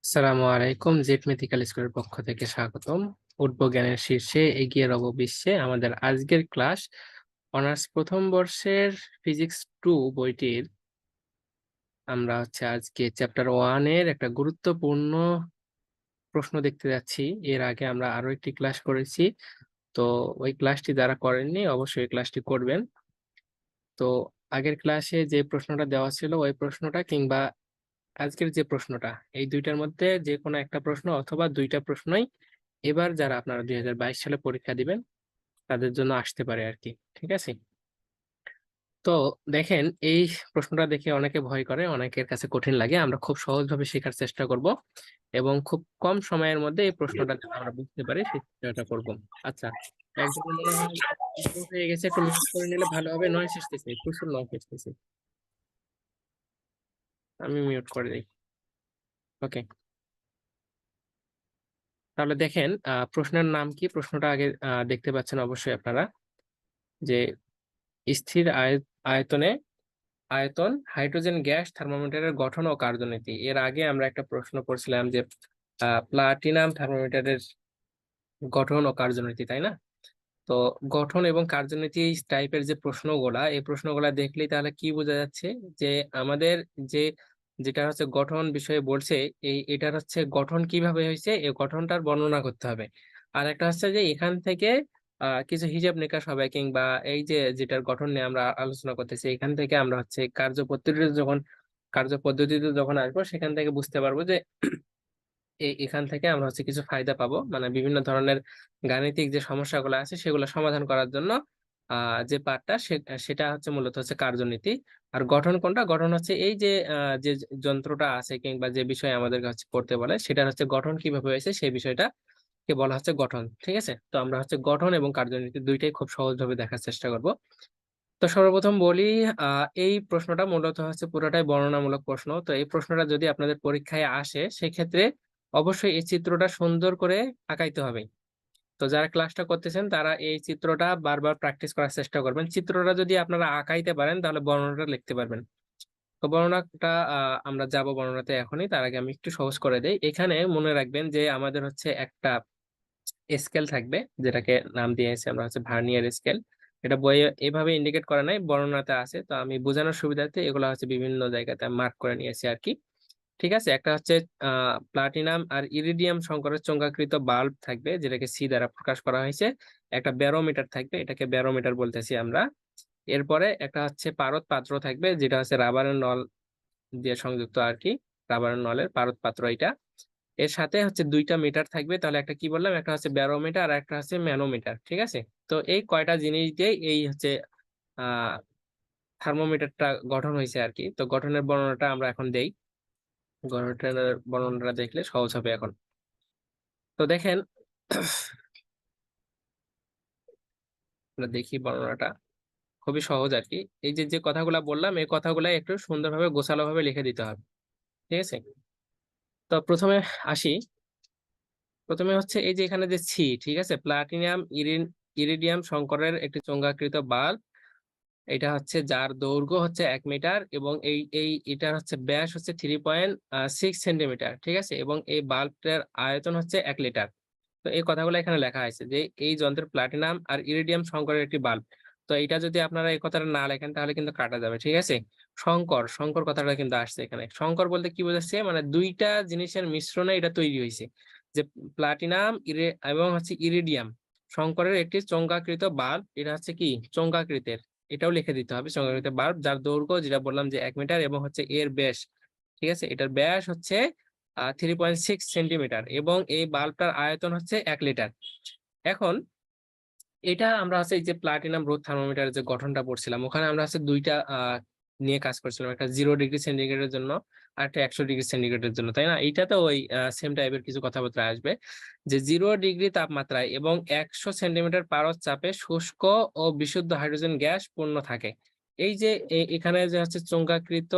আসসালামু আলাইকুম। Jet medical স্কুলের পক্ষ থেকে স্বাগতম। উঠবো জ্ঞানের শীর্ষে, এগিয়ে রব বিশ্বে। আমাদের আজকের ক্লাস অনার্স প্রথম বর্ষের ফিজিক্স 2 বইটির আমরা আজকে চ্যাপ্টার 1 এর একটা গুরুত্বপূর্ণ প্রশ্ন দেখতে যাচ্ছি। এর আগে আমরা আরো একটি ক্লাস করেছি, তো ওই ক্লাসটি যারা করেননি অবশ্যই ক্লাসটি করবেন। তো আগের ক্লাসে যে প্রশ্নটা দেওয়া ছিল ওই প্রশ্নটা কিংবা আজকের যে প্রশ্নটা, এই দুইটার মধ্যে যে কোনো একটা প্রশ্ন অথবা দুইটা প্রশ্নই এবার যারা আপনারা 2022 সালে পরীক্ষা দিবেন তাদের জন্য আসতে পারে আর কি। ঠিক আছে? তো দেখেন, এই প্রশ্নটা দেখে অনেকে ভয় করে, অনেকের কাছে কঠিন লাগে। আমরা খুব সহজভাবে শেখার চেষ্টা করব এবং খুব কম সময়ের মধ্যে এই প্রশ্নটা যেন আমরা বুঝতে পারি সেই চেষ্টাটা করব। আচ্ছা, একজন মনে হয় mute হয়ে গেছে, একটু মিউট করে নিলে ভালো হবে। নয়েস আসতেছে, প্রচুর নয়েস আসতেছে। আমি মিউট করে দিই। ওকে, তাহলে দেখেন প্রশ্নের নাম কি, প্রশ্নটা আগে দেখতে পাচ্ছেন অবশ্যই আপনারা, যে স্থির আয়তনে আয়তন হাইড্রোজেন গ্যাস থার্মোমিটারের গঠন ও কার্যনীতি। এর আগে আমরা একটা প্রশ্ন করছিলাম যে প্লাটিনাম থার্মোমিটারের গঠন ও কার্যনীতি, তাই না? তো গঠন এবং কার্যনীতি টাইপের যে প্রশ্নগুলা, এই প্রশ্নগুলা দেখলেই তাহলে কি বোঝা যাচ্ছে যে আমাদের যে যেটা গঠন বিষয়ে বলছে, এটার গঠন কিভাবে হয়েছে এই গঠনটার বর্ণনা করতে হবে। আর একটা যে এখান থেকে কিছু হিসাব নিকাশ হবে, কিংবা এই যে যেটার গঠন নিয়ে আমরা আলোচনা করতেছি এখান থেকে আমরা কার্য পদ্ধতিতে যখন আসবো সেখান থেকে বুঝতে পারবো যে এখান থেকে আমরা কিছু ফায়দা পাবো, মানে বিভিন্ন ধরনের গাণিতিক যে সমস্যাগুলো আছে সেগুলো সমাধান করার জন্য যে পার্টটা সেটা মূলত কার্যনীতি। আর গঠন কোনটা? গঠন এই যে যে যন্ত্রটা আছে কিংবা যে বিষয় আমাদের কাছে পড়তে বলে সেটা গঠন কিভাবে হয়েছে সেই বিষয়টা কে বলা গঠন। ঠিক আছে? তো আমরা গঠন এবং কার্যনীতি দুইটাই খুব সহজভাবে দেখার চেষ্টা করব। তো সর্বপ্রথম বলি, এই প্রশ্নটা মূলত পুরোটাই বর্ণনামূলক প্রশ্ন। তো এই প্রশ্নটা যদি আপনাদের পরীক্ষায় আসে সেক্ষেত্রে অবশ্যই এই চিত্রটা সুন্দর করে আঁকাইতে হবে। তো যারা ক্লাসটা করতেছেন তারা এই চিত্রটা বারবার প্র্যাকটিস করার চেষ্টা করবেন। চিত্রটা যদি আপনারা আঁকাইতে পারেন তাহলে বর্ণনাটা লিখতে পারবেন। তো বর্ণনাটা আমরা যাব বর্ণনাতে এখনই। তার আগে আমি একটু সহজ করে দেই। এখানে মনে রাখবেন যে আমাদের একটা স্কেল থাকবে, যেটাকে নাম দিয়েছি আমরা ভার্নিয়ার স্কেল। এটা বইয়ে এভাবে ইন্ডিকেট করা নাই, বর্ণনাতে আছে। তো আমি বোঝানোর সুবিধার্থে এগুলো বিভিন্ন জায়গাতে মার্ক করে নিয়েছি আর কি। ঠিক আছে? একটা প্লাটিনাম আর ইরিডিয়াম সংকরের চোঙাকৃত বাল্ব থাকবে, যেটাকে সি দ্বারা প্রকাশ করা হয়েছে। একটা ব্যারোমিটার থাকবে, এটাকে ব্যারোমিটার বলতেছি আমরা। এরপরে একটা পারদ পাত্র থাকবে, যেটা রাবারের নল দিয়ে সংযুক্ত আর কি। রাবারের নলের পারদ পাত্র এটা। এর সাথে দুইটা মিটার থাকবে। তাহলে একটা কি বললাম, একটা ব্যারোমিটার আর একটা ম্যানোমিটার। ঠিক আছে? তো এই কয়টা জিনিস দিয়ে এই আহ থার্মোমিটারটা গঠন হয়েছে আর কি। তো গঠনের বর্ণনাটা আমরা এখন দেই। গঠনের বর্ণনাটা দেখলে সহজ হবে এখন। তো দেখেন, আমরা দেখি বর্ণনাটা খুবই সহজ আর কি। এই যে যে কথাগুলা বললাম এই কথাগুলা একটু সুন্দরভাবে গোছালো ভাবে লিখে দিতে হবে। ঠিক আছে? তো প্রথমে আসি। প্রথমে এই যে এখানে যে সি, ঠিক আছে, প্লাটিনাম ইরিডিয়াম সংকরের একটি চোঙাকৃত বাল্ব। এটা যার দৈর্ঘ্য 1 মিটার এবং এটার ব্যাস 3.6 সেন্টিমিটার। ঠিক আছে? এবং এই বাল্বটার আয়তন 1 লিটার। তো এই কথাগুলো এখানে লেখা আছে যে এই যন্ত্রের প্লাটিনাম আর ইরিডিয়াম সংকরের একটি বাল্ব। তো এটা যদি আপনারা এই কথাটা না লেখেন তাহলে কিন্তু কাটা যাবে। ঠিক আছে? সংকর সংকর কথাটা কিন্তু আসছে এখানে। সংকর বলতে কি বোঝাচ্ছে? মানে দুইটা জিনিসের মিশ্রণে এটা তৈরি হয়েছে। যে প্লাটিনাম এবং ইরিডিয়াম সংকরের একটি চোঙাকৃত বাল্ব। এটা কি চোঙাকৃতের, এটাও লিখে দিতে হবে। চোঙাকৃত বাল্ব যার দৈর্ঘ্য যেটা বললাম যে 1 মিটার এবং এর ব্যাস, ঠিক আছে, এটার ব্যাস 3.6 সেন্টিমিটার এবং এই বাল্বটার আয়তন 1 লিটার। এখন এটা আমরা এই যে প্লাটিনাম রোধ থার্মোমিটারের যে গঠনটা পড়ছিলাম ওখানে আমরা দুইটা নিয়ে কাজ করছিলাম, একটা 0 ডিগ্রি সেন্টিগ্রেডের জন্য আর একটা 100 ডিগ্রি সেন্টিগ্রেডের জন্য, তাই না? এইটাতে ওই সেম টাইপের কিছু কথাবার্তা আসবে, যে 0 ডিগ্রি তাপমাত্রায় এবং 100 সেন্টিমিটার পারদ চাপে শুষ্ক ও বিশুদ্ধ হাইড্রোজেন গ্যাস পূর্ণ থাকে। এই যে এখানে যে চোঙাকৃত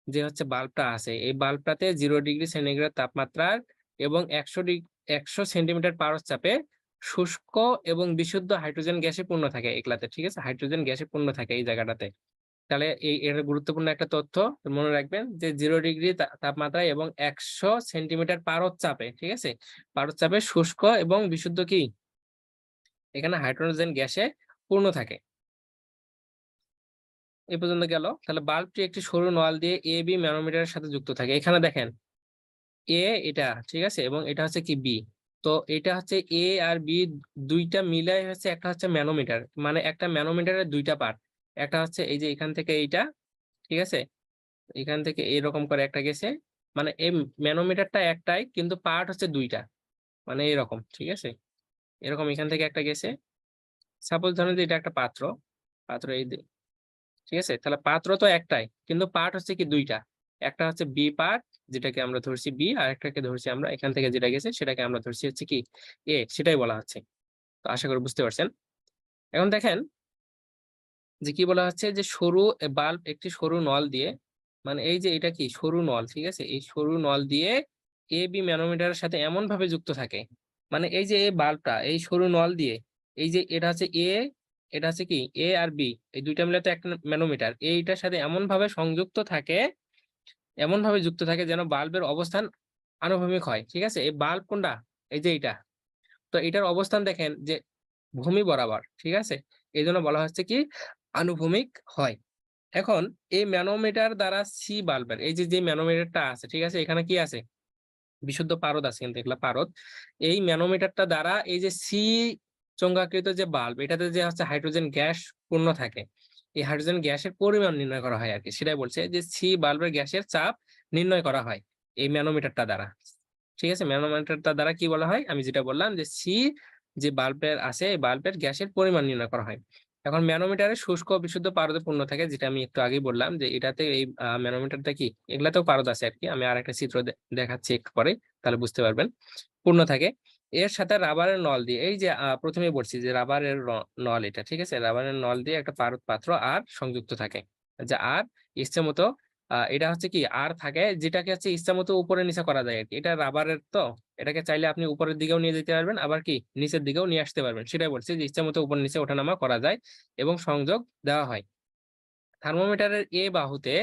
যে বাল্বটা আছে এই বাল্বটাতে 0 ডিগ্রি সেন্টিগ্রেড তাপমাত্রার এবং 100 সেন্টিমিটার পারদ চাপে শুষ্ক এবং বিশুদ্ধ হাইড্রোজেন গ্যাসে পূর্ণ থাকে এগুলাতে। ঠিক আছে? হাইড্রোজেন গ্যাসে পূর্ণ থাকে এই জায়গাটাতে। তাহলে এর গুরুত্বপূর্ণ একটা তথ্য মনে রাখবেন যে 0 ডিগ্রি তাপমাত্রায় এবং 100 সেন্টিমিটার পারদ চাপে, ঠিক আছে, পারদ চাপে শুষ্ক এবং বিশুদ্ধ কি এখানে হাইড্রোজেন গ্যাসে পূর্ণ থাকে। এই পর্যন্ত গেল। তাহলে বাল্বটি একটি সরু নল দিয়ে এ বি ম্যানোমিটারের সাথে যুক্ত থাকে। এখানে দেখেন এ এটা, ঠিক আছে, এবং এটা হচ্ছে কি বি। তো এটা হচ্ছে এ আর বি দুইটা মিলাই হচ্ছে একটা হচ্ছে ম্যানোমিটার, মানে একটা ম্যানোমিটারের দুইটা পার্ট। একটা হচ্ছে এই যে এখান থেকে এইটা, ঠিক আছে, এখান থেকে এরকম করে একটা গেছে, মানে এই ম্যানোমিটারটা একটাই কিন্তু পার্ট হচ্ছে দুইটা, মানে এরকম, ঠিক আছে, এরকম এখান থেকে একটা গেছে। সাপোজ ধরেন যে এটা একটা পাত্র, পাত্র এই ঠিক আছে, তাহলে পাত্র তো একটাই কিন্তু পার্ট হচ্ছে কি দুইটা। একটা হচ্ছে বি পার্ট, যেটাকে আমরা ধরছি বি, আর একটাকে ধরছি আমরা এখান থেকে যেটা গেছে সেটাকে আমরা ধরছি হচ্ছে কি এ, সেটাই বলা হচ্ছে। তো আশা করি বুঝতে পারছেন। এখন দেখেন যে কি বলা হচ্ছে যে সরু বাল্ব একটি সরু নল দিয়ে, মানে এই যে এটা কি সরু নল, ঠিক আছে, এই সরু নল দিয়ে এ বি ম্যানোমিটারের সাথে এমন ভাবে যুক্ত থাকে, মানে এই যে এই বাল্বটা এই সরু নল দিয়ে, এই যে এটা হচ্ছে এ, এটা হচ্ছে কি এ আর বি, এই দুইটা মিলে তো একটা ম্যানোমিটার, এইটার সাথে এমন ভাবে সংযুক্ত থাকে, এমন ভাবে যুক্ত থাকে যেন বাল্বের অবস্থান আনুভূমিক হয়, ঠিক আছে। এই বাল্ব কোনটা, এই যে এটা, তো এটার অবস্থান দেখেন যে ভূমি বরাবর, ঠিক আছে, এই জন্য বলা হচ্ছে কি আনুভূমিক হয়। এখন এই ম্যানোমিটার দ্বারা সি বাল্বের এই যে যে ম্যানোমিটারটা আছে, ঠিক আছে, এখানে কি আছে বিশুদ্ধ পারদ আছে কিন্তু এগুলা পারদ। এই ম্যানোমিটারটা দ্বারা এই যে সি চোঙাকৃত যে বাল্ব, এটাতে যে হচ্ছে হাইড্রোজেন গ্যাস পূর্ণ থাকে, এই হাইড্রোজেন গ্যাসের পরিমাণ নির্ণয় করা হয় আর কি, সেটাই বলছে যে সি বাল্বের গ্যাসের চাপ নির্ণয় করা হয় এই ম্যানোমিটারটা দ্বারা, ঠিক আছে। ম্যানোমিটারটা দ্বারা কি বলা হয়, আমি যেটা বললাম যে সি যে বাল্বের আছে এই বাল্বের গ্যাসের পরিমাণ নির্ণয় করা হয়। এখন ম্যানোমিটারে শুষ্ক বিশুদ্ধ পারদে পূর্ণ থাকে, যেটা আমি একটু আগেই বললাম যে এটাতে এই ম্যানোমিটারটা কি এগুলাতেও পারদ আছে আর কি, আমি আর একটা চিত্র দেখাচ্ছি একটু পরে, তাহলে বুঝতে পারবেন, পূর্ণ থাকে। এর সাথে রাবারের নল দিয়ে, এই যে প্রথমে বলছি যে রাবারের নল এটা, ঠিক আছে, রাবারের নল দিয়ে একটা পারদ পাত্র আর সংযুক্ত থাকে, যে আর ইচ্ছে মতো এটা হচ্ছে কি আর থাকে, যেটাকে হচ্ছে ইচ্ছা মতো উপরে নিচে করা যায় আর কি, এটা রাবারের তো এটাকে চাইলে আপনি উপরের দিকেও নিয়ে যেতে পারবেন, আবার কি নিচের দিকেও নিয়ে আসতে পারবেন, সেটাই বলছি যে ইচ্ছা মতো উপর নিচে ওঠানামা করা যায় এবং সংযোগ দেওয়া হয়। থার্মোমিটারের এ বাহুতে,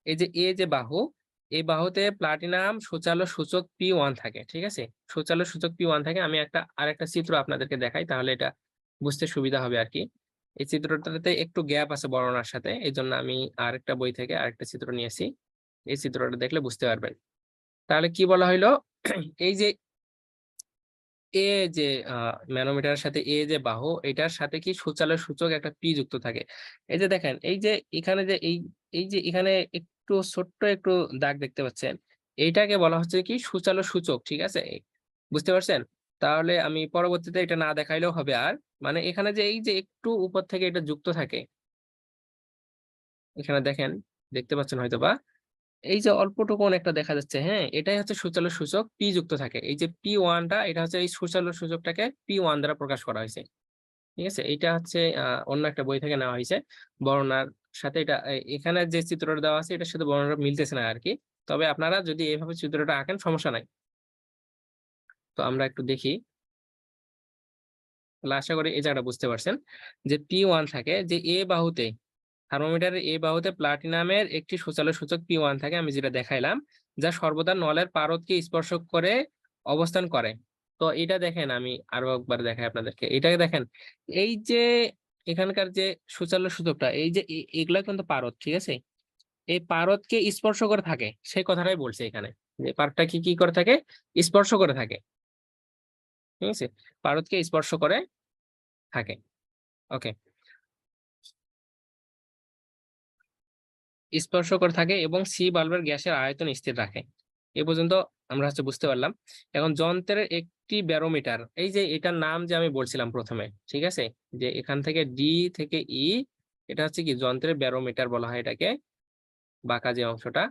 এই যে এ যে বাহু, এই বাহুতে প্লাটিনাম সূচালো সূচক P1 থাকে, ঠিক আছে, সূচালো সূচক P1 থাকে। আমি আরেকটা চিত্র আপনাদেরকে দেখাই, তাহলে এটা বুঝতে সুবিধা হবে আর কি। এই চিত্রটাতে একটু গ্যাপ আছে বর্ণনার সাথে, এই জন্য আমি আরেকটা বই থেকে আরেকটা চিত্র নিয়েছি, এই চিত্রটা দেখলে বুঝতে পারবেন। তাহলে কি বলা হইলো এই যে এ যে ম্যানোমিটারের সাথে এ যে বাহু, এটার সাথে কি সূচালো সূচক একটা পি যুক্ত থাকে। এই যে দেখেন এই যে এখানে যে এই যে এখানে একটু ছোট্ট একটু দাগ দেখতে পাচ্ছেন, এইটাকে বলা হচ্ছে কি সূচালো সূচক, ঠিক আছে, বুঝতে পারছেন। তাহলে আমি পরবর্তীতে এটা না দেখাইলেও হবে আর, মানে এখানে যে এই যে একটু উপর থেকে এটা যুক্ত থাকে, এখানে দেখেন, দেখতে পাচ্ছেন হয়তোবা, এই যে অল্পটুকুন একটা দেখা যাচ্ছে, হ্যাঁ, এটাই হচ্ছে সূচালো সূচক পি যুক্ত থাকে। এই যে P1টা, এটা হচ্ছে এই সূচালো সূচকটাকে P1 দ্বারা প্রকাশ করা হয়েছে, ঠিক আছে। এটা হচ্ছে অন্য একটা বই থেকে নেওয়া হয়েছে বর্ণনার সাথে, এটা এখানে যে চিত্রটা দেওয়া আছে এটার সাথে বর্ণনা মিলতেছে না আর কি। তবে আপনারা যদি এইভাবে চিত্রটা আঁকেন সমস্যা নাই। তো আমরা একটু দেখি, তাহলে আশা করি এই জায়গাটা বুঝতে পারছেন যে P1 থাকে, যে এ বাহুতে থার্মোমিটারের এ বাহুতে প্লাটিনামের একটি সূচালো সূচক P1 থাকে, আমি যেটা দেখাইলাম, যা সর্বদা নলের পারদকে স্পর্শ করে অবস্থান করে। তো এটা দেখেন, আমি আরো একবার দেখাই আপনাদেরকে, এটাকে দেখেন, এই যে এখানকার যে সূচালো সূচকটা, এই যে এগুলা কিন্তু পারদ, ঠিক আছে, এই পারদকে স্পর্শ করে থাকে, সেই কথাটাই বলছে এখানে, যে পারদটা কি কি করে থাকে, স্পর্শ করে থাকে, ঠিক আছে, পারদকে স্পর্শ করে থাকে। ওকে, স্পর্শ করে থাকে এবং সি বাল্বের গ্যাসের আয়তন স্থির রাখে। এ পর্যন্ত আমরা হচ্ছে বুঝতে পারলাম। এখন যন্ত্রের একটি ব্যারোমিটার, এই যে এটার নাম যে আমি বলছিলাম প্রথমে, ঠিক আছে, যে এখান থেকে ডি থেকে ই, এটা হচ্ছে কি যন্ত্রের ব্যারোমিটার বলা হয় এটাকে, বাঁকা যে অংশটা,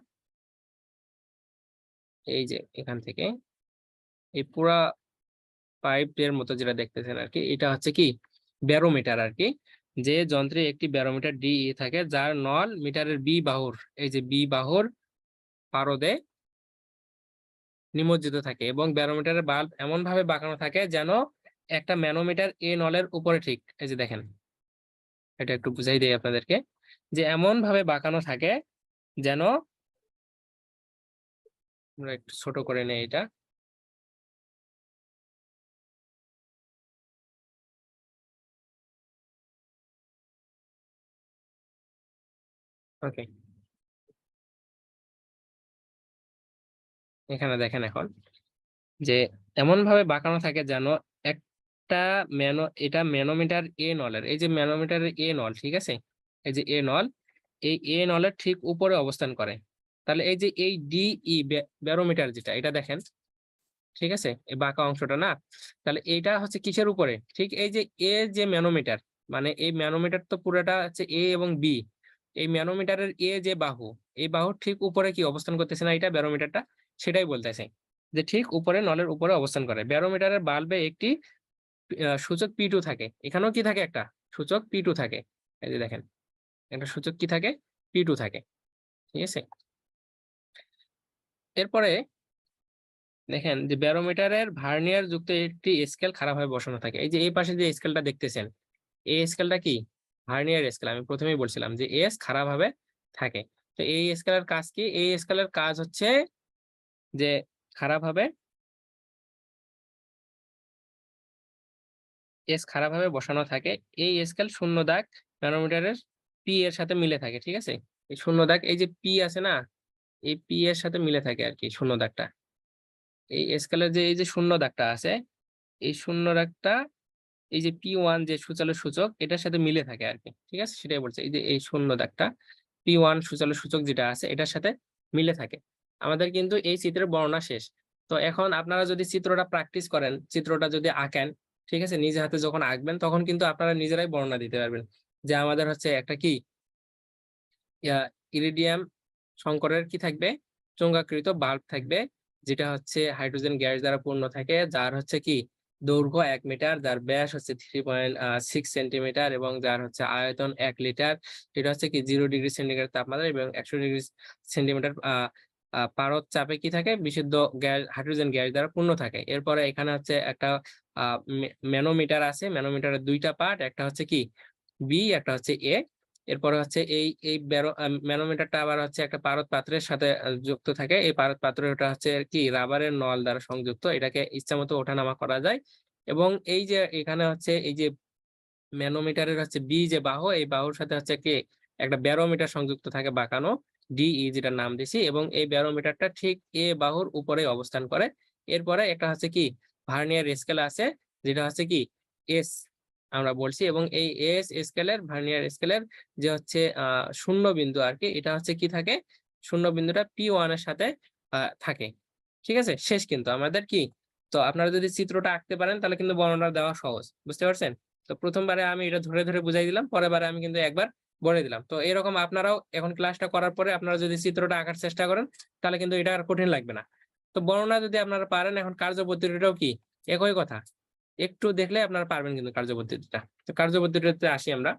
এই যে এখান থেকে এই পুরা পাইপের মতো যেটা দেখতেছেন আর কি, এটা হচ্ছে কি ব্যারোমিটার আর কি। যে যন্ত্রে একটি ব্যারোমিটার ডি থাকে, যার নল মিটারের বি বাহুর, এই যে বি বাহুর পারদে নিমজ্জিত থাকে এবং ব্যারোমিটারের বাল্ব এমন ভাবে বাঁকানো থাকে যেন একটা ম্যানোমিটার এ নলের উপরে, ঠিক এই যে দেখেন, এটা একটু বুঝাই দেই আপনাদেরকে। যে এমন ভাবে বাঁকানো থাকে যেন, আমরা একটু ছোট করে নেই এটা। ওকে, এখানে দেখেন এখন যে এমন ভাবে বাঁকানো থাকে যেন একটা এটা ম্যানোমিটার এ নলের, এই যে ম্যানোমিটারের এ নল, ঠিক আছে, এই যে এ নল, এই এ নলের ঠিক উপরে অবস্থান করে। তাহলে এই যে এই ডিই ব্যারোমিটার যেটা, এটা দেখেন, ঠিক আছে, এই বাঁকা অংশটা না, তাহলে এইটা হচ্ছে কিসের উপরে, ঠিক এই যে এ যে ম্যানোমিটার, মানে এই ম্যানোমিটার তো পুরোটা হচ্ছে এ এবং বি, এই ম্যানোমিটারের এ যে বাহু, এই বাহুর ঠিক উপরে কি অবস্থান করতেছে না এটা ব্যারোমিটারটা, সেটাই বলতেছে যে ঠিক উপরে, নলের উপরে অবস্থান করে। ব্যারোমিটারের বাল্বে একটি সূচক P2 থাকে, এখানেও কি থাকে, একটা সূচক P2 থাকে। এই যে দেখেন, একটা সূচক কি থাকে, P2 থাকে, ঠিক আছে। এরপরে দেখেন যে ব্যারোমিটারের ভার্নিয়ার যুক্ত একটি স্কেল খারাপভাবে বসানো থাকে। এই যে এই পাশে যে স্কেলটা দেখতেছেন, এই স্কেলটা কি, ভার্নিয়ার স্কেল। আমি প্রথমেই বলছিলাম যে এস খারাপভাবে থাকে। তো এই স্কেলের কাজ কি, এই স্কেলের কাজ হচ্ছে যে খারাপভাবে, এস খারাপভাবে বসানো থাকে। এই স্কেল শূন্য দাগ ম্যানোমিটারের পি এর সাথে মিলে থাকে, ঠিক আছে। এই শূন্য দাগ, এই যে পি আছে না, এই পি এর সাথে মিলে থাকে আর কি শূন্য দাগটা। এই স্কেলের যে এই যে শূন্য দাগটা আছে, এই শূন্য দাগটা এই যে P1 যে সূচালো সূচক, এটার সাথে মিলে থাকে আর কি, ঠিক আছে, সেটাই বলছে। এই যে এই শূন্য দাগটা P1 সূচালো সূচক যেটা আছে, এটার সাথে মিলে থাকে। আমাদের কিন্তু এই চিত্রের বর্ণনা শেষ। তো এখন আপনারা যদি চিত্রটা প্র্যাকটিস করেন, চিত্রটা যদি আঁকেন, ঠিক আছে, নিজে হাতে যখন আঁকবেন তখন কিন্তু আপনারা নিজেরাই বর্ণনা দিতে পারবেন যে আমাদের হচ্ছে একটা কি ইরিডিয়াম সংকরের কি থাকবে, চোঙাকৃত বাল্ব থাকবে, যেটা হচ্ছে হাইড্রোজেন গ্যাস দ্বারা পূর্ণ থাকে, যার হচ্ছে কি দৈর্ঘ্য 1 মিটার, যার ব্যাস হচ্ছে 3.6 সেন্টিমিটার, এবং যার হচ্ছে আয়তন 1 লিটার। এটা হচ্ছে কি 0 ডিগ্রি সেন্টিগ্রেড তাপমাত্রা এবং 100 ডিগ্রি সেন্টিমিটার পারদ চাপে কি থাকে, বিশুদ্ধ গ্যাস, হাইড্রোজেন গ্যাস দ্বারা পূর্ণ থাকে। এরপরে এখানে হচ্ছে একটা ম্যানোমিটার আছে, ম্যানোমিটারের দুইটা পার্ট, একটা হচ্ছে কি বি, একটা হচ্ছে এ। এরপরে হচ্ছে এই এই ম্যানোমিটারটা আবার হচ্ছে একটা পারদ পাত্রের সাথে যুক্ত থাকে। এই পারদ পাত্র, ওটা হচ্ছে কি রাবারের নল দ্বারা সংযুক্ত, এটাকে ইচ্ছামতো ওঠানামা করা যায়। এবং এই যে এখানে হচ্ছে এই যে ম্যানোমিটারের হচ্ছে বি যে বাহু, এই বাহুর সাথে হচ্ছে কি একটা ব্যারোমিটার সংযুক্ত থাকে বাঁকানো, ডিই যেটা নাম দিছি, এবং এই ব্যারোমিটারটা ঠিক এ বাহুর উপরে অবস্থান করে। এরপরে একটা হচ্ছে কি ভার্নিয়ার স্কেল আছে, যেটা হচ্ছে কি এস আমরা বলছি, এবং এই এস স্কেলের, ভার্নিয়ার স্কেলের যে হচ্ছে শূন্য বিন্দু আর কি, এটা হচ্ছে কি থাকে, শূন্য বিন্দুটা P1 এর সাথে থাকে, ঠিক আছে। শেষ কিন্তু আমাদের কি, তো আপনারা যদি চিত্রটা আঁকতে পারেন তাহলে কিন্তু বর্ণনা দেওয়া সহজ, বুঝতে পারছেন। তো প্রথমবারে আমি এটা ধরে ধরে বুঝাই দিলাম, পরের বারে আমি কিন্তু একবার বলে দিলাম। তো এরকম আপনারাও এখন ক্লাসটা করার পরে আপনারা যদি চিত্রটা আঁকার চেষ্টা করেন তাহলে কিন্তু এটা আর কঠিন লাগবে না। তো বর্ণনা যদি আপনারা পারেন, এখন কার্যপদ্ধতিটাও কি একই কথা, একটু দেখলে আপনারা পারবেন কিন্তু কার্যপদ্ধতিটা। তো কার্যপদ্ধতিতে আসি আমরা।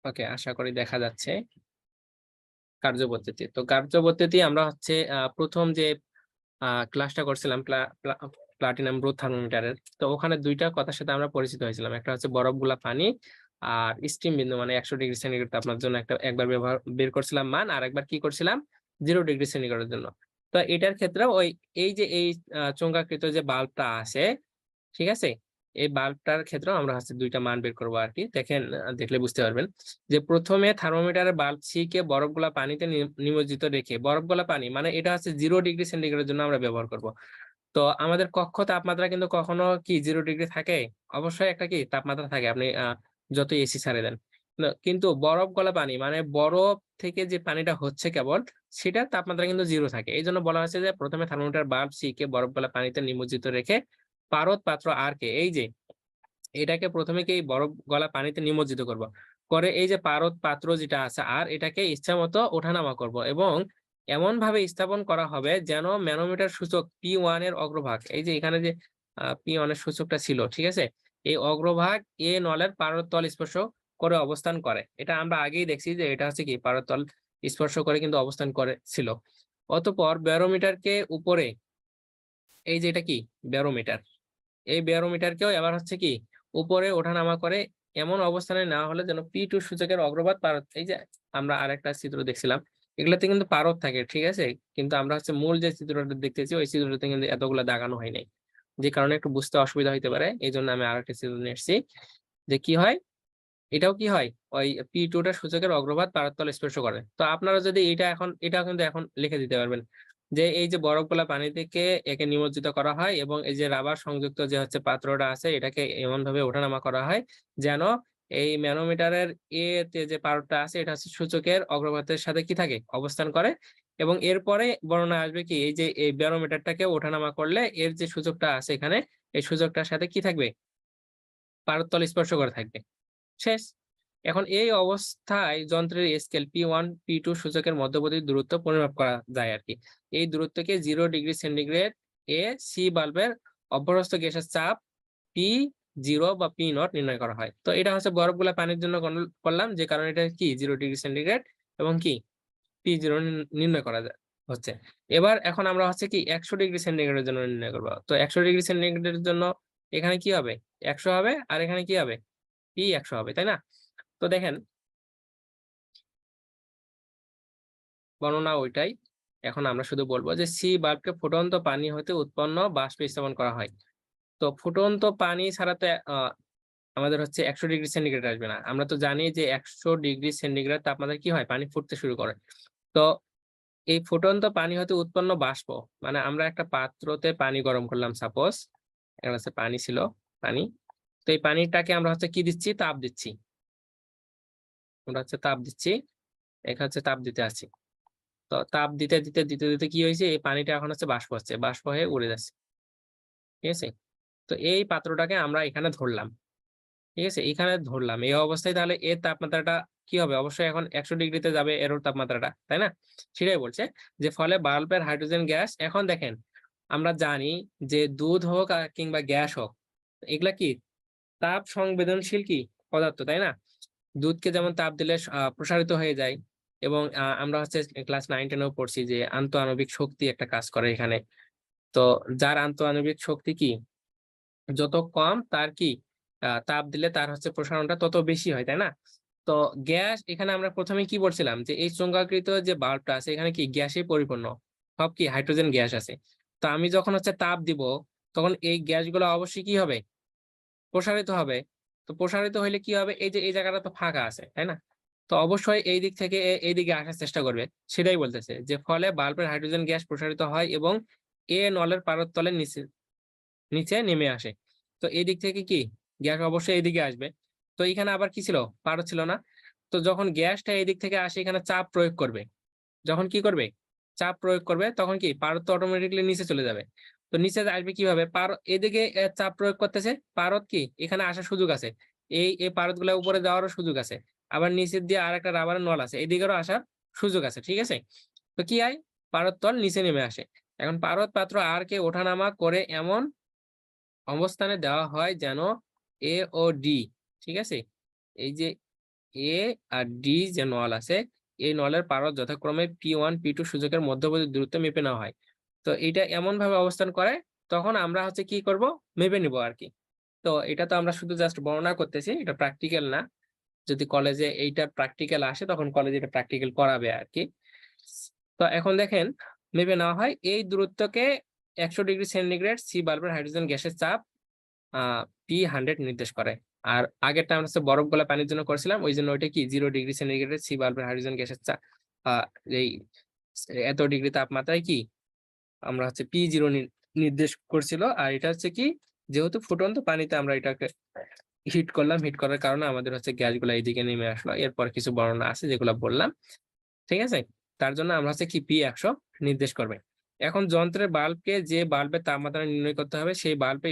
ওকে, আশা করি দেখা যাচ্ছে কার্যপদ্ধতি। তো কার্যপদ্ধতি আমরা হচ্ছে প্রথম যে ক্লাসটা করছিলাম প্লাটিনাম ব্রোথ থার্মোমিটারের, তো ওখানে দুইটা কথার সাথে আমরা পরিচিত হয়েছিলাম। একটা হচ্ছে বরফ গুলা পানি আর স্টিম বিন্দু, মানে 100 ডিগ্রি সেন্টিগ্রেড তাপমাত্রার জন্য একবার বের করছিলাম মান, আর একবার কি করছিলাম 0 ডিগ্রি সেন্টিগ্রেডের জন্য। তো এটার ক্ষেত্রে ওই এই যে এই চোঙাকৃত যে বাল্বটা আছে, ঠিক আছে, এই বাল্বটার ক্ষেত্রেও আমরা হচ্ছে দুইটা মান বের করবো আর কি। দেখেন, দেখলে বুঝতে পারবেন যে প্রথমে থার্মোমিটারের বাল্ব সি কে বরফগুলা পানিতে নিমজ্জিত রেখে, বরফগুলা পানি মানে এটা হচ্ছে 0 ডিগ্রি সেন্টিগ্রেডের জন্য আমরা ব্যবহার করব। তো আমাদের কক্ষ তাপমাত্রা কিন্তু কখনো কি 0 ডিগ্রি থাকে, অবশ্যই একটা কি তাপমাত্রা থাকে, আপনি যত এসি ছাড়ে দেন। কিন্তু বরফ গলা পানি মানে বরফ থেকে যে পানিটা হচ্ছে কেবল, সেটার তাপমাত্রা কিন্তু 0 থাকে। এই জন্য বলা হয়েছে যে প্রথমে থার্মোমিটার বাল্ব সি কে বরফ গলা পানিতে নিমজ্জিত রেখে পারদ পাত্র আর কে, এই যে এটাকে প্রথমে কি বরফ গলা পানিতে নিমজ্জিত করব, করে এই যে পারদ পাত্র যেটা আছে আর এটাকে ইচ্ছা মতো ওঠানামা করব, এবং এমন ভাবে স্থাপন করা হবে যেন ম্যানোমিটার সূচক P1 এর অগ্রভাগ, এই যে এখানে যে P1 এর সূচকটা ছিল, ঠিক আছে, এই অগ্রভাগ এ নলের পারদ তল স্পর্শ করে অবস্থান করে। এটা আমরা আগেই দেখছি যে এটা হচ্ছে কি পারদ তল স্পর্শ করে কিন্তু অবস্থান করে ছিল। অতঃপর ব্যারোমিটারকে উপরে, এই যে এটা কি ব্যারোমিটার, এই ব্যারোমিটারকেও এবার হচ্ছে কি উপরে ওঠানামা করে এমন অবস্থানে নেওয়া হলে যেন P2 সূচকের অগ্রভাগ পারদ, এই যে আমরা আরেকটা চিত্র দেখছিলাম, এগুলোতে কিন্তু পারদ থাকে, ঠিক আছে, কিন্তু আমরা হচ্ছে মূল যে চিত্রটা দেখতেছি ওই চিত্রটাতে কিন্তু এতগুলো দাগানো হয় নাই, যে কারণে একটু বুঝতে অসুবিধা হইতে পারে, এই জন্য আমি আরেকটা চিত্র নিয়ে এসেছি। যে কি হয়, এটাও কি হয়, ওই P2 টা সূচকের অগ্রভাগ পারদতল স্পর্শ করে। তো আপনারা যদি এটা কিন্তু এখন লিখে দিতে পারবেন যে এই যে বরফগুলা পানি থেকে একে নিমজ্জিত করা হয় এবং এই যে রাবার সংযুক্ত যে হচ্ছে পাত্রটা আছে এটাকে এমন ভাবে ওঠানামা করা হয় যেন এই ম্যানোমিটারের এ তে যে পারদটা আছে এটা হচ্ছে সূচকের অগ্রভাগের সাথে কি থাকে, অবস্থান করে। এবং এরপরে বর্ণনা আসবে কি, এই যে এই ব্যারোমিটারটাকে ওঠানামা করলে এর যে সূচকটা আছে এখানে, এই সূচকটার সাথে কি থাকবে, পারদতল স্পর্শ করে থাকবে। শেষ। এখন এই অবস্থায় যন্ত্রের স্কেল P1 P2 সূচকের মধ্যবর্তী দূরত্ব পরিমাপ করা যায় আর কি। এই দূরত্বকে 0°C এ সি বাল্বের অভ্যরস্থ গ্যাসের চাপ P0 বা P0 নির্ণয় করা হয়। তো এটা হচ্ছে বরফগুলা পানির জন্য করলাম, যে কারণে এটা কি 0°C এবং কি P0 নির্ণয় করা যায় হচ্ছে। এবার এখন আমরা হচ্ছে কি 100°C জন্য নির্ণয় করবো। তো 100°C জন্য এখানে কি হবে, 100 হবে, আর এখানে কি হবে, P100 হবে, তাই না? তো দেখেন বর্ণনা ওইটাই। এখন আমরা শুধু বলবো যে সি বাল্বকে ফুটন্ত পানি হতে উৎপন্ন বাষ্পে স্থাপন করা হয়। তো ফুটন্ত পানি ছাড়া তো আমাদের হচ্ছে 100°C আসবে না। আমরা তো জানি যে 100°C তাপমাত্রা কি হয়, পানি ফুটতে শুরু করে। তো এই ফুটন্ত পানি হতে উৎপন্ন বাষ্প, মানে আমরা একটা পাত্রতে পানি গরম করলাম, সাপোজ এখানে হচ্ছে পানি ছিল, পানি। তো এই পানিটাকে আমরা হচ্ছে কি দিচ্ছি, তাপ দিচ্ছি, আমরা হচ্ছে তাপ দিচ্ছি, এখানে হচ্ছে তাপ দিতে আছি। তো তাপ দিতে দিতে দিতে দিতে কি হয়েছে, এই পানিটা এখন হচ্ছে বাষ্প হচ্ছে, বাষ্প হয়ে উড়ে যাচ্ছে, ঠিক আছে। তো এই পাত্রটাকে আমরা এখানে ধরলাম, ঠিক আছে, এখানে ধরলাম এই অবস্থায়, তাহলে এর তাপমাত্রাটা কি হবে, অবশ্যই এখন 100°তে যাবে এর তাপমাত্রাটা, তাই না? সেটাই বলছে যে ফলে বাল্বের হাইড্রোজেন গ্যাস, এখন দেখেন আমরা জানি যে দুধ হোক আর কিংবা গ্যাস হোক, এগুলা কি তাপ সংবেদনশীল কি পদার্থ, তাই না? দুধকে যেমন তাপ দিলে প্রসারিত হয়ে যায়, এবং আমরা হচ্ছে ক্লাস 9-10-এও পড়ছি যে আন্তঃআণবিক শক্তি একটা কাজ করে এখানে। তো যার আন্তঃআণবিক শক্তি কি যত কম, তার কি তাপ দিলে তার হচ্ছে প্রসারণটা তত বেশি হয়, তাই না? তো গ্যাস, এখানে আমরা প্রথমে কি বলছিলাম যে এই চুম্বকাকৃত যে বাল্বটা আছে এখানে কি গ্যাসে পরিপূর্ণ, সব কি হাইড্রোজেন গ্যাস আছে। তো আমি যখন হচ্ছে তাপ দিব তখন এই গ্যাসগুলো অবশ্যই কি হবে, প্রসারিত হবে। তো প্রসারিত হইলে কি হবে, এই যে এই জায়গাটা তো ফাঁকা আছে, তাই না? তো অবশ্যই এই দিক থেকে এই দিকে আসার চেষ্টা করবে। সেটাই বলতেছে যে ফলে বাল্বের হাইড্রোজেন গ্যাস প্রসারিত হয় এবং এ নলের পারদ নিচে নিচে নেমে আসে। তো এই দিক থেকে কি গ্যাস অবশ্যই এইদিকে আসবে। তো এখানে আবার কি ছিল, পারদ ছিল না। তো যখন গ্যাসটা এই দিক থেকে আসে এখানে চাপ প্রয়োগ করবে, যখন কি করবে, চাপ প্রয়োগ করবে, তখন কি পারদ তো অটোমেটিকলি নিচে চলে যাবে। তো নিচে আসবে কিভাবে, পারদ এদিকে চাপ প্রয়োগ করতেছে, পারদ কি এখানে আসার সুযোগ আছে, এই পারদ গুলা উপরে যাওয়ারও সুযোগ আছে। আবার নিচের দিয়ে আর একটা রাবারের নল আছে, এদিকেরও আসার সুযোগ আছে, ঠিক আছে। তো কি হয়, পারদ তল নিচে নেমে আসে। এখন পারদ পাত্র আর কে ওঠানামা করে এমন অবস্থানে দেওয়া হয় যেন এ ও ডি, ঠিক আছে, এই যে এ আর ডি যে নল আছে এই নলের পারদ যথাক্রমে P1 P2 সূচকের মধ্যবর্তী দূরত্ব মেপে নেওয়া হয়। তো এটা এমন ভাবে অবস্থান করে তখন আমরা হচ্ছে কি করব, মেপে নিব আর কি। তো এটা তো আমরা শুধু জাস্ট বর্ণনা করতেছি, এটা প্র্যাকটিক্যাল না। যদি কলেজে এইটা প্র্যাকটিক্যাল আসে তখন কলেজে এটা প্র্যাকটিক্যাল করাবে আর কি। তো এখন দেখেন মেপে নেওয়া হয় এই দূরত্বকে 100°C সি বাল্বের হাইড্রোজেন গ্যাসের চাপ P100 নির্দেশ করে। আর আগেরটা আমরা হচ্ছে বরফ গলা পানির জন্য করেছিলাম, ওই জন্য ওইটা কি 0°C সি বাল্বের হাইড্রোজেন গ্যাসের চাপ এই এত ডিগ্রি তাপমাত্রায় কি আমরা হচ্ছে P0 নির্দেশ করছিল। আর এটা হচ্ছে কি যেহেতু ফুটন্ত পানিতে আমরা এটাকে হিট করলাম, হিট করার কারণে আমাদের হচ্ছে গ্যাসগুলো এইদিকে নেমে আসলো। এরপর কিছু বর্ণনা আছে যেগুলো বললাম, ঠিক আছে। তার জন্য আমরা হচ্ছে কি P100 নির্দেশ করবে। এখন যন্ত্রের বাল্বকে যে বাল্বের তাপমাত্রা নির্ণয় করতে হবে সেই বাল্বে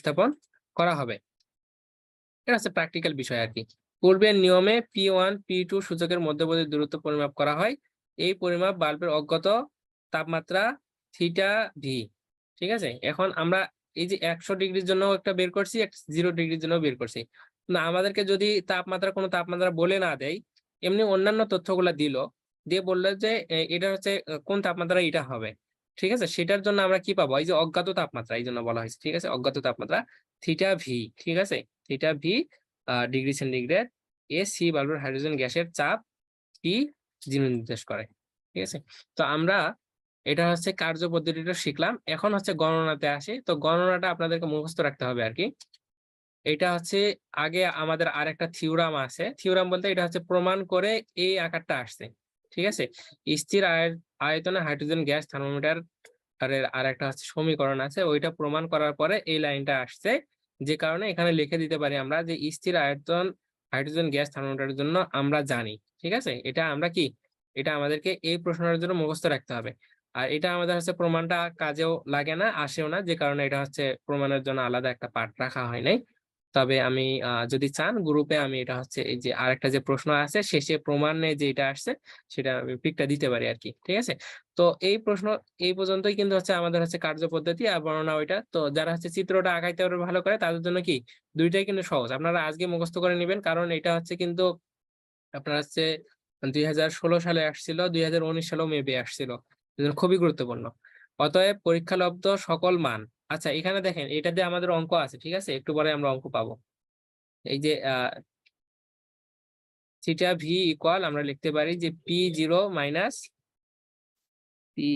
স্থাপন করা হবে। এটা হচ্ছে প্র্যাকটিক্যাল বিষয় আর কি। পূর্বের নিয়মে P1 P2 সূচকের মধ্যবর্তী দূরত্ব পরিমাপ করা হয়। এই পরিমাপ বাল্বের অজ্ঞাত তাপমাত্রা থিটা ভি, ঠিক আছে। এখন আমরা এই যে 100°র জন্য একটা বের করছি, 0°র জন্য বের করছি। না আমাদেরকে যদি কোনো তাপমাত্রা বলে না দেয়, এমনি অন্যান্য তথ্যগুলা দিল, দিয়ে বললো যে এটা হচ্ছে কোন তাপমাত্রা এটা হবে, ঠিক আছে, সেটার জন্য আমরা কি পাবো, এই যে অজ্ঞাত তাপমাত্রা, এই জন্য বলা হয়েছে, ঠিক আছে, অজ্ঞাত তাপমাত্রা থিটা ভি, ঠিক আছে, থিটা ভি ডিগ্রি সেন্টিগ্রেড, এ সি বাল্বের হাইড্রোজেন গ্যাসের চাপ কি নির্দেশ করে। ঠিক আছে, তো আমরা এটা হচ্ছে কার্য পদ্ধতিটা শিখলাম। এখন হচ্ছে গণনাতে আসি। তো গণনাটা আপনাদেরকে মুখস্থ রাখতে হবে আর কি। এটা হচ্ছে আগে আমাদের আরেকটা থিওরাম আছে, থিওরাম বলতে এটা হচ্ছে প্রমাণ করে এই আকারটা আসছে। ঠিক আছে, স্থির আয়তনে হাইড্রোজেন গ্যাস থার্মোমিটার আর একটা হচ্ছে সমীকরণ আছে, ওইটা প্রমাণ করার পরে এই লাইনটা আসছে। যে কারণে এখানে লিখে দিতে পারি আমরা যে স্থির আয়তন হাইড্রোজেন গ্যাস থার্মোমিটারের জন্য আমরা জানি। ঠিক আছে, এটা আমরা কি, এটা আমাদেরকে এই প্রশ্নের জন্য মুখস্থ রাখতে হবে। আর এটা আমাদের হচ্ছে প্রমাণটা কাজেও লাগে না, আসেও না, যে কারণে এটা হচ্ছে প্রমাণের জন্য আলাদা একটা পার্ট রাখা হয় নাই। তবে আমি যদি চান গ্রুপে আমি এটা হচ্ছে এই যে আরেকটা যে প্রশ্ন আছে শেষে প্রমাণে যে এটা আসছে সেটা আমি পিকটা দিতে পারি আর কি। ঠিক আছে, তো এই প্রশ্ন এই পর্যন্তই কিন্তু হচ্ছে আমাদের হচ্ছে কার্যপদ্ধতি আর বর্ণনা ওইটা। তো যারা হচ্ছে চিত্রটা আঁকাইতে পারবে ভালো করে তাদের জন্য কি দুইটাই কিন্তু সহজ, আপনারা আজকে মুখস্থ করে নেবেন, কারণ এটা হচ্ছে কিন্তু আপনার হচ্ছে 2016 সালে আসছিল, 2019 সালেও মেবি আসছিল, এজন্য খুবই গুরুত্বপূর্ণ। অতএব পরীক্ষালব্ধ সকল মান, আচ্ছা এখানে দেখেন এটা দিয়ে আমাদের অঙ্ক আছে, ঠিক আছে, একটু পরে আমরা অঙ্ক পাবো। এই যে থিটা ভি ইকুয়াল আমরা লিখতে পারি যে P0 minus P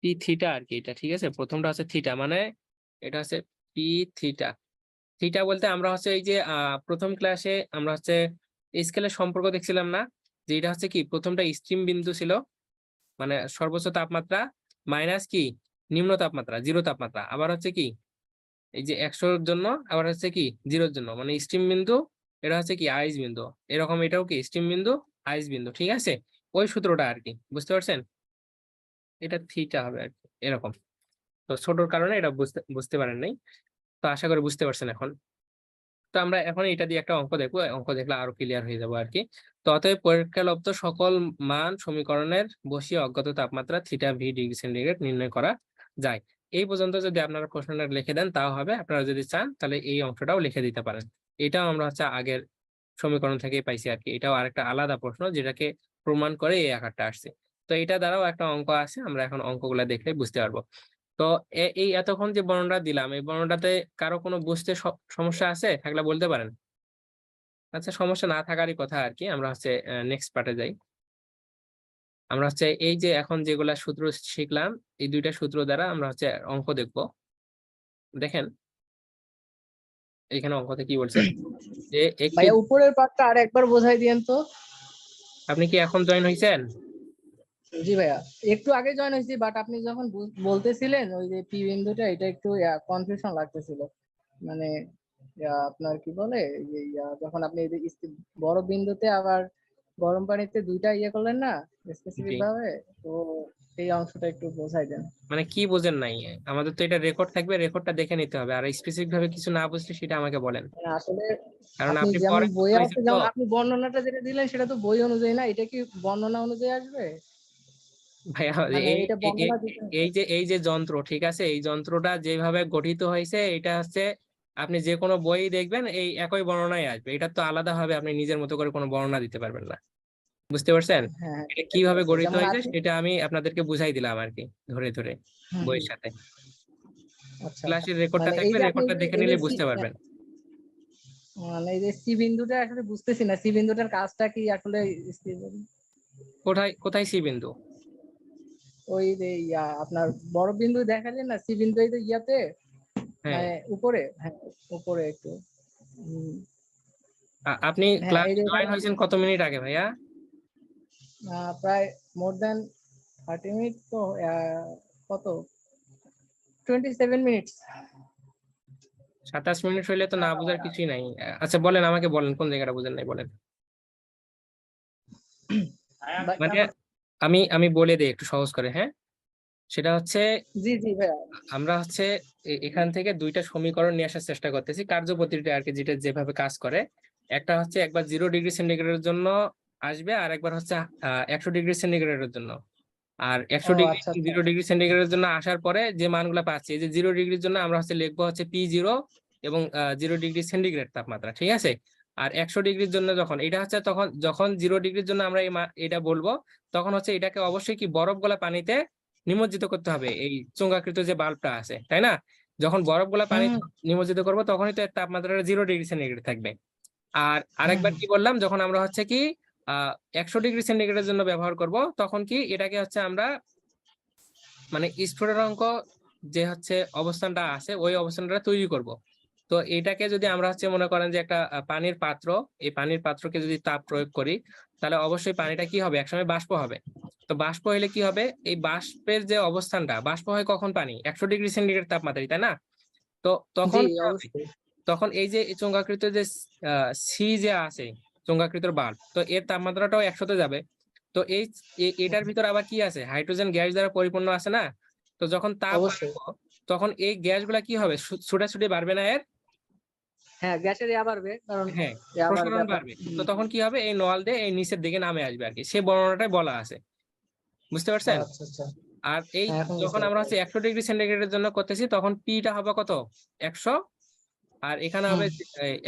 P theta আর কি, এটা ঠিক আছে, প্রথমটা হচ্ছে থিটা, মানে এটা হচ্ছে পি থিটা। থিটা বলতে আমরা হচ্ছে এই যে প্রথম ক্লাসে আমরা হচ্ছে স্কেলের সম্পর্ক দেখছিলাম না, যে এটা হচ্ছে কি প্রথমটা স্ট্রিম বিন্দু ছিল, মানে সর্বোচ্চ তাপমাত্রা মাইনাস কি নিম্ন তাপমাত্রা, জিরো তাপমাত্রা, আবার হচ্ছে কি এই যে 100-র জন্য, আবার হচ্ছে কি 0-র জন্য, মানে স্ট্রিম বিন্দু, এটা হচ্ছে কি আইস বিন্দু, এরকম এটাও কি স্ট্রিম বিন্দু আইস বিন্দু। ঠিক আছে, ওই সূত্রটা আর কি, বুঝতে পারছেন, এটা থিটা হবে আর কি এরকম। তো ছোটর কারণে এটা বুঝতে বুঝতে পারেন নাই, তো আশা করি বুঝতে পারছেন এখন। তো আমরা এখন এটা দিয়ে একটা অঙ্ক দেখবো, অঙ্ক দেখলে আরো ক্লিয়ার হয়ে যাবো আর কি। তো অতএব পরীক্ষালব্ধ সকল মান সমীকরণের বসিয়ে অজ্ঞাত তাপমাত্রা থিটা ভি ডিগ্রি সেন্টিগ্রেড নির্ণয় করা যায়। এই পর্যন্ত যদি আপনারা প্রশ্নটা লিখে দেন তাও হবে, আপনারা যদি চান তাহলে এই অংশটাও লিখে দিতে পারেন। এটাও আমরা হচ্ছে আগের সমীকরণ থেকে পাইছি আর কি, এটাও আরেকটা আলাদা প্রশ্ন যেটাকে প্রমাণ করে এই আকারটা আসছে। তো এটা দ্বারাও একটা অঙ্ক আছে, আমরা এখন অঙ্কগুলা দেখলে বুঝতে পারবো। তো এই এতক্ষণ যে বর্ণনা দিলাম এই বর্ণনাতে কারো কোনো বুঝতে সমস্যা আছে থাকলে বলতে পারেন। আচ্ছা, সমস্যা না থাকারই কথা আর কি, আমরা হচ্ছে নেক্সট পার্টে যাই। আমরা হচ্ছে এই যে এখন যেগুলা সূত্র শিখলাম এই দুইটা সূত্র দ্বারা আমরা হচ্ছে অঙ্ক দেখব। দেখেন এখানে অঙ্কতে কি বলছে, যে একটি, ভাইয়া উপরের পার্টটা আর একবার বোঝাই দিয়েন তো। আপনি কি এখন জয়েন হয়েছেন? জি ভাইয়া, একটু আগে জয়েন হয়েছি, বাট আপনি যখন বলতেছিলেন ওই যে পি বিন্দুটা, এটা একটু কনফিউশন লাগতেছিল। মানে আপনার কি বলে এই যে যখন আপনি এই যে বড় বিন্দুতে আবার গরম পানিতে দুইটা করলেন না জি, স্পেসিফিক ভাবে, তো এই অংশটা একটু বোঝাই দেন। মানে কি বোঝেন নাই? আমাদের তো এটা রেকর্ড থাকবে, রেকর্ডটা দেখে নিতে হবে, আর স্পেসিফিক ভাবে কিছু না বুঝলে সেটা আমাকে বলেন, মানে আসলে কারণ আপনি আপনি যেমন পরে বইয়ে আছে, হয়েছেন তো। যেমন আপনি বর্ণনাটা যেটা দিলেন সেটা তো বই অনুযায়ী না, এটা কি বর্ণনা অনুযায়ী আসবে? ভাইয়া মানে এই এটা এই বর্ণনা দিতে হবে। এই যে যন্ত্র, ঠিক আছে, এই যন্ত্রটা যেভাবে গঠিত হয়েছে এটা হচ্ছে আপনি যে কোনো বই দেখবেন এই একই বর্ণনাই আসবে, এটা তো আলাদা হবে, আপনি নিজের মতো করে কোনো বর্ণনা দিতে পারবেন না, বুঝতে পারছেন? হ্যাঁ হ্যাঁ, এটা ঠিক আছে কিভাবে আচ্ছা, গঠিত যেমন হয়েছে আপনি সেটা আমি আপনাদেরকে বুঝাই দিলাম আর কি, ধরে ধরে হুম, হুম, বইয়ের সাথে। আচ্ছা আচ্ছা। ক্লাসের রেকর্ডটা মানে এই থাকবে, যে আপনি রেকর্ডটা দেখে এই যে নিলে বুঝতে পারবেন। মানে এই যে সি বিন্দুটা আসলে বুঝতেছি না, সি বিন্দুটার কাজটা কি আসলে? কোথায় কোথায় সি বিন্দু? ওই যে আপনার বড় বিন্দু দেখালেন না, সি বিন্দু এই যে হ্যাঁ, মানে উপরে, হ্যাঁ উপরে একটু। হুম, আপনি হ্যাঁ ক্লাস এই যে জয়েন এখানে হয়েছেন কত মিনিট আগে ভাইয়া? প্রায় মোর দেন 30 মিনিট তো, কত 27 মিনিটস। 27 মিনিট হইলে তো না বুঝার কিছুই নাই। আচ্ছা বলেন, আমাকে বলেন কোন জায়গাটা বুঝেন নাই বলেন। মানে আমি আমি বলে দিই একটু সহজ করে, হ্যাঁ, সেটা হচ্ছে জি জি ভাইয়া। আমরা হচ্ছে এখান থেকে দুইটা সমীকরণ নিয়ে আসার চেষ্টা করতেছি, কার্যপদ্ধতিটা আর কি, যেটা যেভাবে কাজ করে। একটা হচ্ছে একবার 0 ডিগ্রি সেন্টিগ্রেডের জন্য আসবে, আর একবার হচ্ছে 100 ডিগ্রি সেন্টিগ্রেডের জন্য। আর ও 100 ডিগ্রি আচ্ছা আচ্ছা। 0 ডিগ্রি সেন্টিগ্রেডের জন্য আসার পরে যে মানগুলো পাচ্ছি, এই যে 0 ডিগ্রির জন্য আমরা হচ্ছে লিখবো হচ্ছে P0 এবং 0 ডিগ্রি সেন্টিগ্রেড তাপমাত্রা, ঠিক আছে। আর 100 ডিগ্রির জন্য যখন এটা হচ্ছে তখন যখন 0 ডিগ্রির জন্য আমরা এটা বলবো তখন হচ্ছে এটাকে অবশ্যই কি বরফ গলা পানিতে নিমজ্জিত করতে হবে এই চোঙাকৃত যে বাল্বটা আছে, তাই না? যখন বরফগুলা পানি হুম নিমজ্জিত করবো তখনই তো এর তাপমাত্রাটা 0 ডিগ্রি সেন্টিগ্রেড থাকবে। আর হুম আরেকবার হুম। কি বললাম, যখন আমরা হচ্ছে কি 100 ডিগ্রি সেন্টিগ্রেডের জন্য ব্যবহার করব, তখন কি এটাকে হচ্ছে আমরা মানে স্ফুটনাঙ্ক যে হচ্ছে অবস্থানটা আছে ওই অবস্থানটা তৈরি করব। তো এটাকে যদি আমরা হচ্ছে মনে করেন যে একটা পানির পাত্র, এই পানির পাত্রকে যদি তাপ প্রয়োগ করি, তাহলে অবশ্যই পানিটা কি হবে, একসময় বাষ্প হবে। তো বাষ্প হলে কি হবে, এই বাষ্পের যে অবস্থানটা, বাষ্প হয় কখন, পানি 100 ডিগ্রি সেন্টিগ্রেড তাপমাত্রায়, তাই না? তো জি তখন কি হবে, অবশ্যই। তখন এই যে চোঙাকৃত যে সি যে আছে, চোঙাকৃতর বাল্ব, তো এর তাপমাত্রাটাও 100-তে যাবে। তো এটার ভিতর আবার কি আছে, হাইড্রোজেন গ্যাস দ্বারা পরিপূর্ণ আছে না? তো যখন তাপ অবশ্যই। বাড়াবো, তখন এই গ্যাসগুলা কি হবে, ছুটাছুটি বাড়বে না এর? হ্যাঁ, গ্যাসের ইয়া বাড়বে কারণ হ্যাঁ, আবার প্রসারণ ব্যাপার। বাড়বে। তো তখন কি হবে, এই নল দিয়ে এই নিচের দিকে নামে আসবে আর কি, সে বর্ণনাটাই বলা আছে। বুঝতে পারছেন? আচ্ছা আচ্ছা। আর এই হ্যাঁ এখন বুঝতে যখন আমরা পারছি। হচ্ছে 100 ডিগ্রি সেন্টিগ্রেডের জন্য করতেছি, তখন পিটা হবে কত, 100। আর এখানে হুম হবে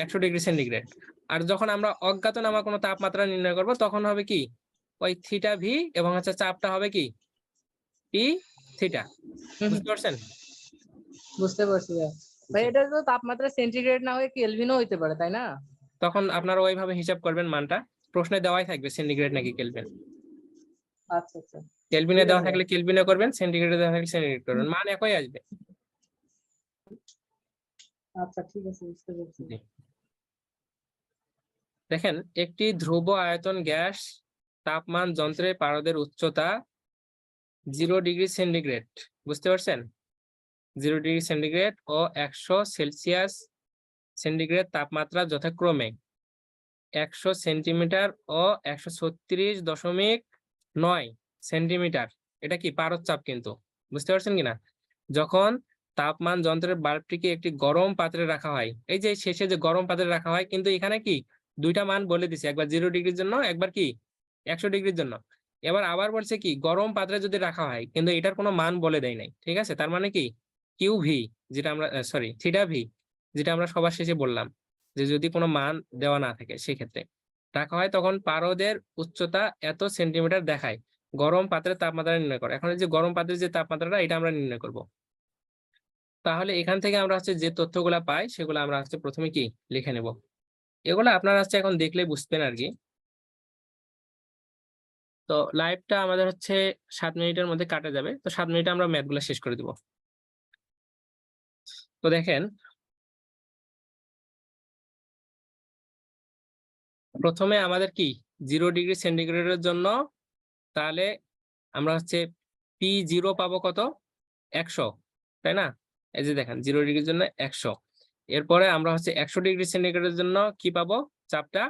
100 ডিগ্রি সেন্টিগ্রেড। আর যখন আমরা অজ্ঞাতনামা কোনো তাপমাত্রা নির্ণয় করব, তখন হবে কি, ওই থিটা ভি এবং হচ্ছে চাপটা হবে কি, পি থিটা। হুম হুম, বুঝতে পারছেন? বুঝতে পারছি ভাই। ভাই জি। এটা তো তাপমাত্রা সেন্টিগ্রেড না হয়ে কেলভিনও হইতে পারে তাই না? তখন আপনারা ওইভাবে হিসাব করবেন মানটা, প্রশ্নে দেওয়াই থাকবে সেন্টিগ্রেড নাকি কেলভিন। আচ্ছা আচ্ছা। কেলভিনে ঠিক দেওয়া আছে ভাই। থাকলে কেলভিনে করবেন, সেন্টিগ্রেডে দেওয়া থাকলে সেন্টিগ্রেড করবেন, মান একই আসবে। আচ্ছা ঠিক আছে বুঝতে পারছি। জি। দেখেন, একটি ধ্রুব আয়তন গ্যাস তাপমান যন্ত্রে পারদের উচ্চতা 0 ডিগ্রি সেন্টিগ্রেড, বুঝতে পারছেন? 0 ডিগ্রি সেন্টিগ্রেড ও 100 সেন্টিগ্রেড তাপমাত্রা যথাক্রমে 100 সেন্টিমিটার ও 136.9 সেন্টিমিটার। এটা কি পারদ চাপ কিন্তু, বুঝতে পারছেন কিনা? যখন তাপমান যন্ত্রের বাল্বটিকে একটি গরম পাত্রে রাখা হয়, এই যে শেষে যে গরম পাত্রে রাখা হয়, কিন্তু এখানে কি দুইটা মান বলে দিছে, একবার 0 ডিগ্রির জন্য, একবার কি 100 ডিগ্রির জন্য। এবার আবার বলছে কি গরম পাত্রে যদি রাখা হয়, কিন্তু এটার কোনো মান বলে দেয় নাই, ঠিক আছে? তার মানে কি কিউ ভি, যেটা আমরা সরি থিটা ভি, যেটা আমরা সবার শেষে বললাম, যে যদি কোনো মান দেওয়া না থাকে সেক্ষেত্রে রাখা হয়, তখন পারদের উচ্চতা এত সেন্টিমিটার দেখায়। গরম পাত্রের তাপমাত্রা নির্ণয় করো। এখন এই যে গরম পাত্রের যে তাপমাত্রাটা, এটা আমরা নির্ণয় করব। তাহলে এখান থেকে আমরা হচ্ছে যে তথ্যগুলা পাই, সেগুলো আমরা হচ্ছে প্রথমে কি লিখে নেব। এগুলো আপনারা হচ্ছে এখন দেখলে বুঝবেন আর কি। তো লাইভটা আমাদের হচ্ছে 7 মিনিটের মধ্যে কাটা যাবে, তো 7 মিনিটে আমরা ম্যাথ গুলা শেষ করে দিব। তো দেখেন, প্রথমে আমাদের কি 0 ডিগ্রি সেন্টিগ্রেডের জন্য, তাহলে আমরা হচ্ছে P0 পাবো কত, 100, তাই না? এই যে দেখেন 0 ডিগ্রির জন্য 100। এরপরে আমরা হচ্ছে 100 ডিগ্রি সেন্টিগ্রেডের জন্য কি পাবো, চাপটা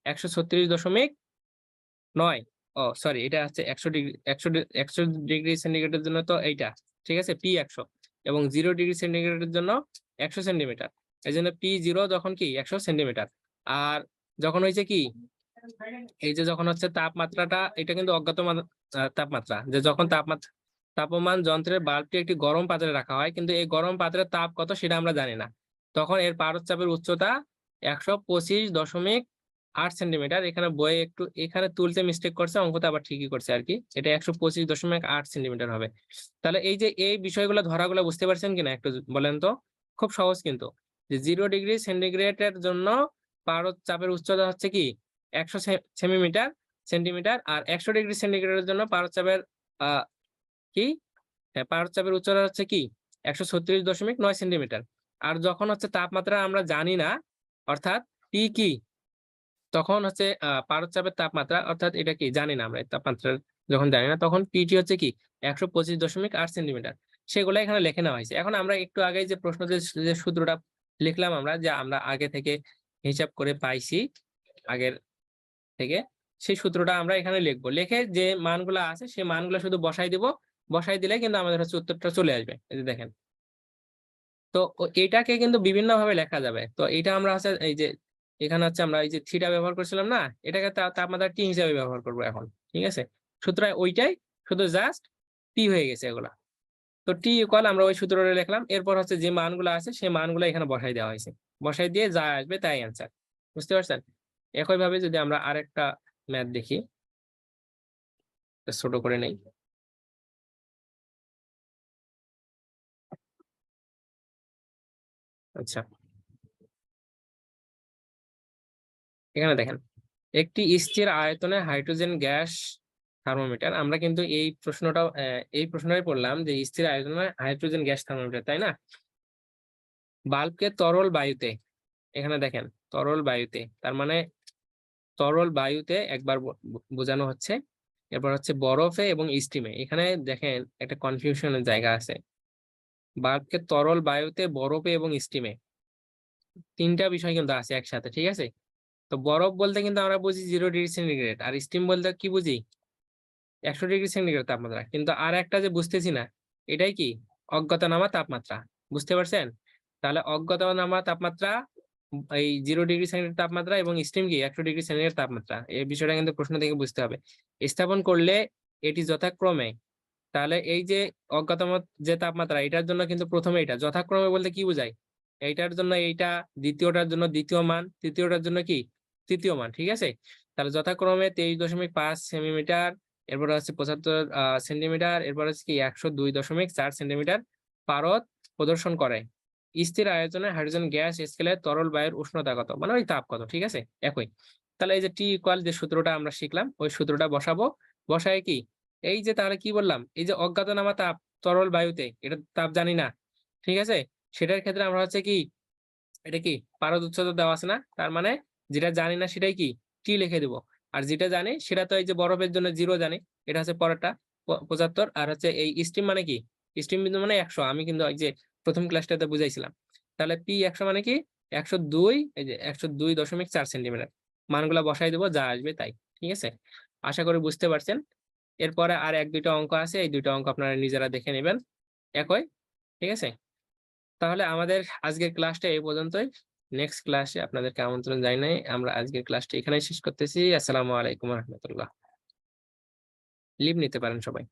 136.9। ও সরি, এটা হচ্ছে 100 ডিগ্রি সেন্টিগ্রেডের জন্য তো এইটা, ঠিক আছে, P100। এবং 0 ডিগ্রি সেন্টিগ্রেডের জন্য 100 সেন্টিমিটার। এই জন্য P0 যখন কি 100 সেন্টিমিটার। আর যখন হয়েছে কি, এই যে যখন হচ্ছে তাপমাত্রাটা, এটা কিন্তু অজ্ঞাত তাপমাত্রা, যে যখন তাপমান যন্ত্রের বাল্বটি একটি গরম পাত্রে রাখা হয়, কিন্তু এই গরম পাত্রের তাপ কত সেটা আমরা জানি না, তখন এর পারদ উচ্চতা 125.8 সেন্টিমিটার। এখানে বইয়ে একটু এখানে তুলতে মিস্টেক করছে, অঙ্কটা আবার ঠিকই করছে আর কি, এটা 125.8 সেন্টিমিটার হবে। তাহলে এই যে এই বিষয়গুলো ধরাগুলো বুঝতে পারছেন কিনা একটু বলেন তো। খুব সহজ কিন্তু, যে 0 ডিগ্রি সেন্টিগ্রেডের জন্য পারদ চাপের উচ্চতা হচ্ছে কি 100 সেন্টিমিটার, আর 100 ডিগ্রি সেন্টিগ্রেডের জন্য পারদ চাপের আহ কি, হ্যাঁ, পারদ চাপের উচ্চতা হচ্ছে কি 136.9 সেন্টিমিটার। আর যখন হচ্ছে তাপমাত্রা আমরা জানি না, অর্থাৎ পি কি, তখন হচ্ছে পারদ চাপের তাপমাত্রা, অর্থাৎ এটা কি জানি না আমরা, এই তাপমাত্রা যখন জানি না, তখন পিটি হচ্ছে কি 125.8 সেন্টিমিটার। সেগুলো এখানে লিখে নেওয়া হয়েছে। এখন আমরা একটু আগে যে প্রশ্ন যে সূত্রটা লিখলাম আমরা, যে আমরা আগে থেকে হিসাব করে পাইছি আগের থেকে, সেই সূত্রটা আমরা এখানে লিখবো, লিখে যে মানগুলো আছে সেই মানগুলো শুধু বসাই দিব। বসাই দিলে কিন্তু আমাদের হচ্ছে উত্তরটা চলে আসবে, এই যে দেখেন। তো এটাকে কিন্তু বিভিন্ন ভাবে লেখা যাবে। তো এটা আমরা হচ্ছে এই যে এখানে হচ্ছে আমরা এই যে থিটা ব্যবহার করছিলাম না, এটাকে তাপমাত্রা টি হিসাবে ব্যবহার করবো এখন, ঠিক আছে? সুতরাং ওইটাই শুধু জাস্ট টি হয়ে গেছে এগুলা। তো টি ইকুয়াল আমরা ওই সূত্রটা লিখলাম, এরপর হচ্ছে যে মানগুলো আছে সেই মানগুলো এখানে বসাই দেওয়া হয়েছে। বসাই দিয়ে যা আসবে তাই অ্যান্সার। বুঝতে পারছেন? একই ভাবে যদি আমরা আরেকটা ম্যাথ দেখি, ছোট করে নেই। আচ্ছা, এখানে দেখেন একটি স্থির আয়তনে হাইড্রোজেন গ্যাস থার্মোমিটার। আমরা কিন্তু এই প্রশ্নটাই পড়লাম যে স্থির আয়তনে হাইড্রোজেন গ্যাস থার্মোমিটার, তাই না? বাল্বকে তরল বায়ুতে, এখানে দেখেন তরল বায়ুতে, তার মানে তরল বায়ুতে একবার বোঝানো হচ্ছে, এরপর হচ্ছে বরফে এবং স্টিমে। এখানে দেখেন একটা কনফিউশনের জায়গা আছে। বাল্বকে তরল বায়ুতে, বরফে এবং স্টিমে, তিনটা বিষয় কিন্তু আছে একসাথে, ঠিক আছে? তো বরফ বলতে কিন্তু আমরা বুঝি 0°C, আর স্টিম বলতে কি বুঝি? 100°C তাপমাত্রা। কিন্তু আর একটা যে বুঝতেছি না, এটাই কি? অজ্ঞাতনামা তাপমাত্রা। বুঝতে পারছেন? তাহলে অজ্ঞাতনামা তাপমাত্রা এই 0°C তাপমাত্রা, এবং স্টিম কি 100°C তাপমাত্রা। এই বিষয়টা কিন্তু প্রশ্ন থেকে বুঝতে হবে। স্থাপন করলে এটি যথাক্রমে, তাহলে এই যে অজ্ঞাতনামা যে তাপমাত্রা, এটার জন্য কিন্তু প্রথমে এটা যথাক্রমে বলতে কি বোঝায়? এইটার জন্য এইটা, দ্বিতীয়টার জন্য দ্বিতীয় মান, তৃতীয়টার জন্য কি তৃতীয় মান, ঠিক আছে? তাহলে যথাক্রমে 23.5 সেমি, এরপর হচ্ছে 75 সেন্টিমিটার, এরপর হচ্ছে কি 102.4 সেন্টিমিটার পারদ প্রদর্শন করে। স্থির আয়তনে হাইড্রোজেন গ্যাস স্কেলে তরল বায়ুর উষ্ণতা কত, মানে ওই তাপ কত, ঠিক আছে? একই। তাহলে এই যে টি ইকুয়াল যে সূত্রটা আমরা শিখলাম, ওই সূত্রটা বসাবো। বসায় কি এই যে, তাহলে কি বললাম, এই যে অজ্ঞাতনামা তাপ তরল বায়ুতে, এটা তাপ জানি না, ঠিক আছে? সেটার ক্ষেত্রে আমরা হচ্ছে কি, এটা কি পারদ উচ্চতা দেওয়া আছে না, তার মানে যেটা জানি না সেটাই কি টি লিখে দিব। আর যেটা জানি সেটা তো এই যে বরফের জন্য 0 জানি, এটা হচ্ছে পরেরটা 75। আর হচ্ছে এই স্টিম মানে কি, স্টিম বিন্দু মানে 100, আমি কিন্তু এই যে প্রথম ক্লাসটাতে বুঝাইছিলাম। তাহলে পি 100 মানে কি 102, এই যে 102.4 সেন্টিমিটার। মানগুলা বসাই দেবো, যা আসবে তাই, ঠিক আছে? আশা করি বুঝতে পারছেন। এরপরে আর এক দুইটা অঙ্ক আছে, এই দুইটা অঙ্ক আপনারা নিজেরা দেখে নেবেন একই, ঠিক আছে? তাহলে আমাদের আজকের ক্লাসটা এই পর্যন্তই। নেক্সট ক্লাসে আপনাদেরকে আমন্ত্রণ জানাই। আমরা আজকের ক্লাসটা এখানেই শেষ করতেছি। আসসালামু আলাইকুম রহমতুল্লাহ। লিভ নিতে পারেন সবাই।